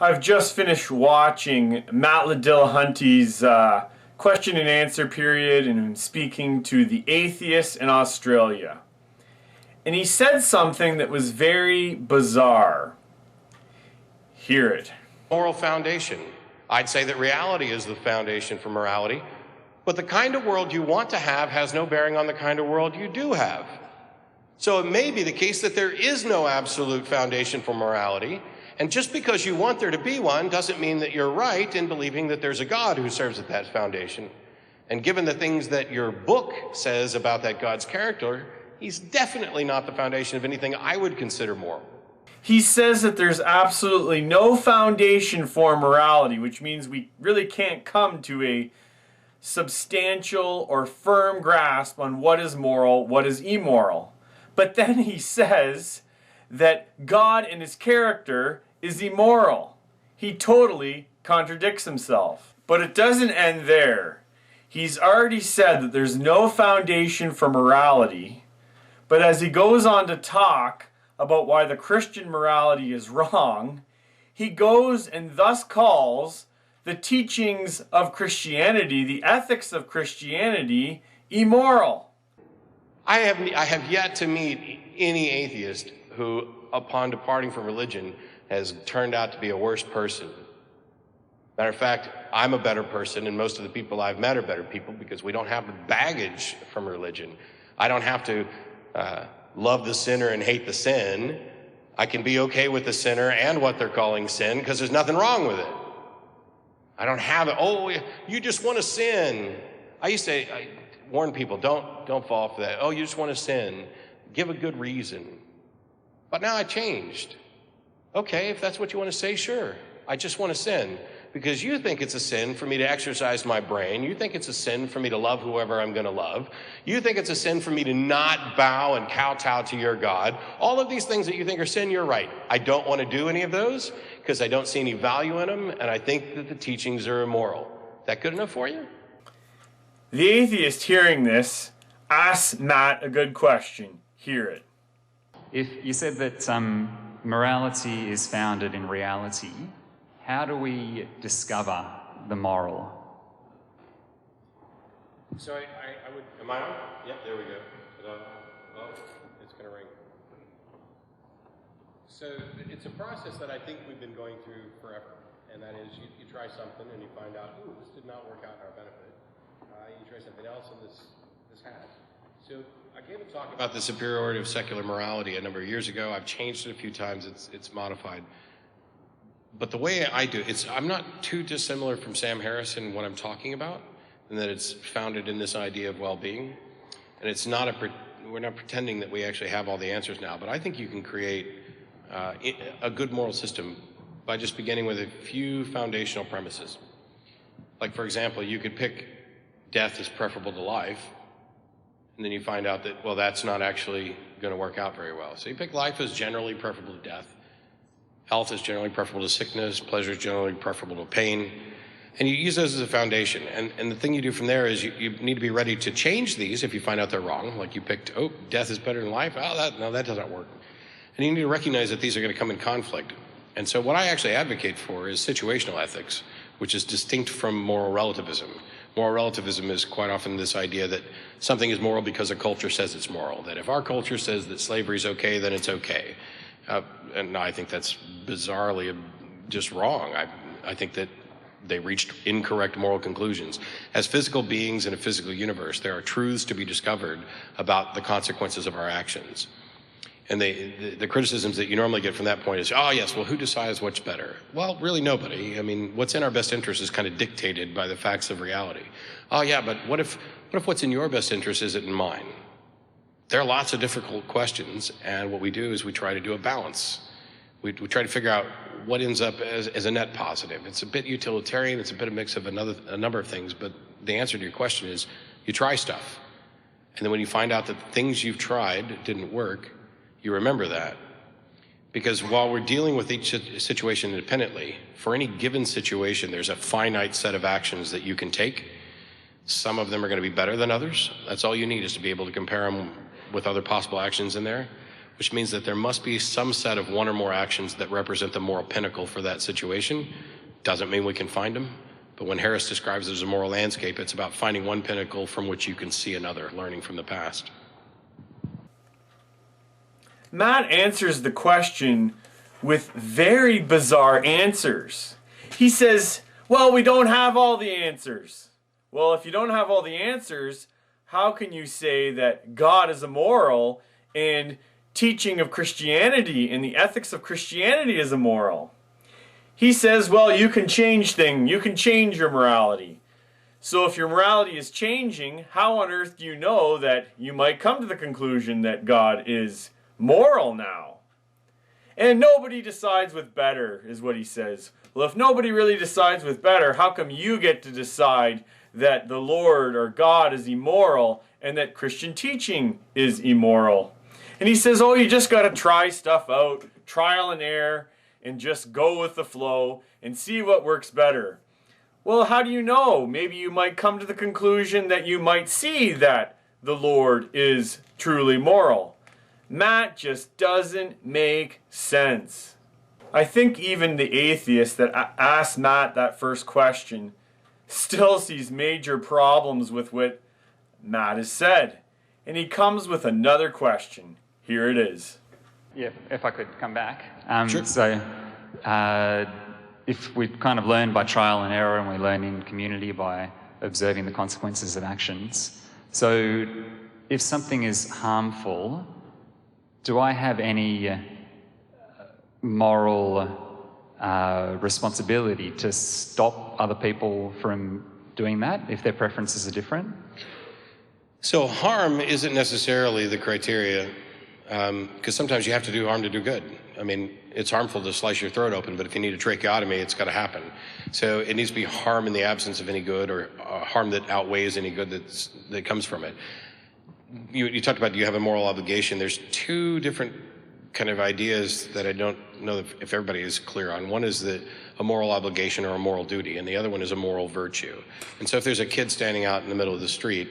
I've just finished watching Matt Dillahunty's question and answer period and speaking to the atheists in Australia. And he said something that was very bizarre. Hear it. Moral foundation. I'd say that reality is the foundation for morality, but the kind of world you want to have has no bearing on the kind of world you do have. So it may be the case that there is no absolute foundation for morality, and just because you want there to be one doesn't mean that you're right in believing that there's a God who serves at that foundation. And given the things that your book says about that God's character, he's definitely not the foundation of anything I would consider moral. He says that there's absolutely no foundation for morality, which means we really can't come to a substantial or firm grasp on what is moral, what is immoral. But then he says that God and his character is immoral. He totally contradicts himself. But it doesn't end there. He's already said that there's no foundation for morality, but as he goes on to talk about why the Christian morality is wrong, he goes and thus calls the teachings of Christianity, the ethics of Christianity, immoral. I have yet to meet any atheist who, upon departing from religion, has turned out to be a worse person. Matter of fact, I'm a better person, and most of the people I've met are better people because we don't have the baggage from religion. I don't have to love the sinner and hate the sin. I can be okay with the sinner and what they're calling sin because there's nothing wrong with it. I don't have it. Oh, you just want to sin. I warn people, don't fall for that. Oh, you just want to sin. Give a good reason. But now I changed. Okay, if that's what you want to say, sure. I just want to sin. Because you think it's a sin for me to exercise my brain. You think it's a sin for me to love whoever I'm going to love. You think it's a sin for me to not bow and kowtow to your God. All of these things that you think are sin, you're right. I don't want to do any of those because I don't see any value in them, and I think that the teachings are immoral. Is that good enough for you? The atheist hearing this asks Matt a good question. Hear it. If you said that morality is founded in reality, how do we discover the moral? So I would, am I on? Yep, there we go. Oh, it's going to ring. So it's a process that I think we've been going through forever. And that is you try something and you find out, ooh, this did not work out in our benefit. You try something else and this has. So I gave a talk about the superiority of secular morality a number of years ago. I've changed it a few times. It's modified. But the way I do it, I'm not too dissimilar from Sam Harris in what I'm talking about, and that it's founded in this idea of well-being. And it's not we're not pretending that we actually have all the answers now, but I think you can create a good moral system by just beginning with a few foundational premises. Like, for example, you could pick death is preferable to life, and then you find out that, well, that's not actually going to work out very well. So you pick life as generally preferable to death. Health is generally preferable to sickness. Pleasure is generally preferable to pain. And you use those as a foundation. And the thing you do from there is you need to be ready to change these if you find out they're wrong. Like you picked, oh, death is better than life. Oh, no, that doesn't work. And you need to recognize that these are going to come in conflict. And so what I actually advocate for is situational ethics, which is distinct from moral relativism. Moral relativism is quite often this idea that something is moral because a culture says it's moral. That if our culture says that slavery is okay, then it's okay. And I think that's bizarrely just wrong. I think that they reached incorrect moral conclusions. As physical beings in a physical universe, there are truths to be discovered about the consequences of our actions. And the criticisms that you normally get from that point is, oh yes, well, who decides what's better? Well, really nobody. I mean, what's in our best interest is kind of dictated by the facts of reality. Oh yeah, but what if what's in your best interest isn't in mine? There are lots of difficult questions, and what we do is we try to do a balance. We try to figure out what ends up as a net positive. It's a bit utilitarian, it's a bit of a mix of a number of things, but the answer to your question is you try stuff. And then when you find out that the things you've tried didn't work, you remember that. Because while we're dealing with each situation independently, for any given situation, there's a finite set of actions that you can take. Some of them are going to be better than others. That's all you need is to be able to compare them with other possible actions in there. which means that there must be some set of one or more actions that represent the moral pinnacle for that situation. Doesn't mean we can find them, but when Harris describes it as a moral landscape, it's about finding one pinnacle from which you can see another, learning from the past. Matt answers the question with very bizarre answers. He says, well, we don't have all the answers. Well, if you don't have all the answers, how can you say that God is immoral and teaching of Christianity and the ethics of Christianity is immoral? He says, well, you can change things. You can change your morality. So if your morality is changing, how on earth do you know that you might come to the conclusion that God is moral now? And nobody decides with better, is what he says. Well, if nobody really decides with better, how come you get to decide that the Lord or God is immoral and that Christian teaching is immoral? And he says, oh, you just got to try stuff out, trial and error, and just go with the flow and see what works better. Well, how do you know? Maybe you might come to the conclusion that you might see that the Lord is truly moral. Matt just doesn't make sense. I think even the atheist that asked Matt that first question still sees major problems with what Matt has said. And he comes with another question. Here it is. Yeah, if I could come back. Sure. So, if we kind of learn by trial and error and we learn in community by observing the consequences of actions. So, if something is harmful, do I have any moral responsibility to stop other people from doing that if their preferences are different? So harm isn't necessarily the criteria, because sometimes you have to do harm to do good. I mean, it's harmful to slice your throat open, but if you need a tracheotomy, it's got to happen. So it needs to be harm in the absence of any good, or harm that outweighs any good that comes from it. You talked about, do you have a moral obligation? There's two different kind of ideas that I don't know if everybody is clear on. One is a moral obligation or a moral duty, and the other one is a moral virtue. And so if there's a kid standing out in the middle of the street,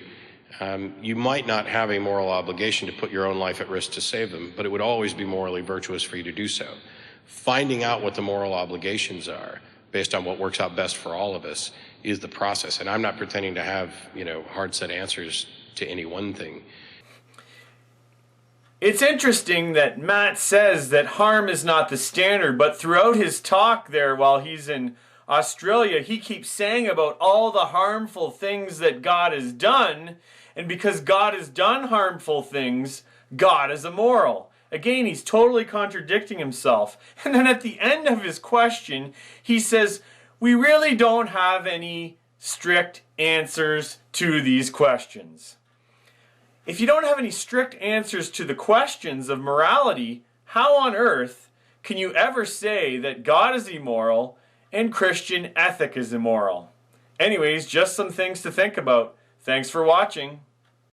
you might not have a moral obligation to put your own life at risk to save them, but it would always be morally virtuous for you to do so. Finding out what the moral obligations are, based on what works out best for all of us, is the process. And I'm not pretending to have, hard set answers to any one thing. It's interesting that Matt says that harm is not the standard, but throughout his talk there while he's in Australia, he keeps saying about all the harmful things that God has done, and because God has done harmful things, God is immoral. Again, he's totally contradicting himself. And then at the end of his question, he says, we really don't have any strict answers to these questions. If you don't have any strict answers to the questions of morality, how on earth can you ever say that God is immoral and Christian ethic is immoral? Anyways, just some things to think about. Thanks for watching.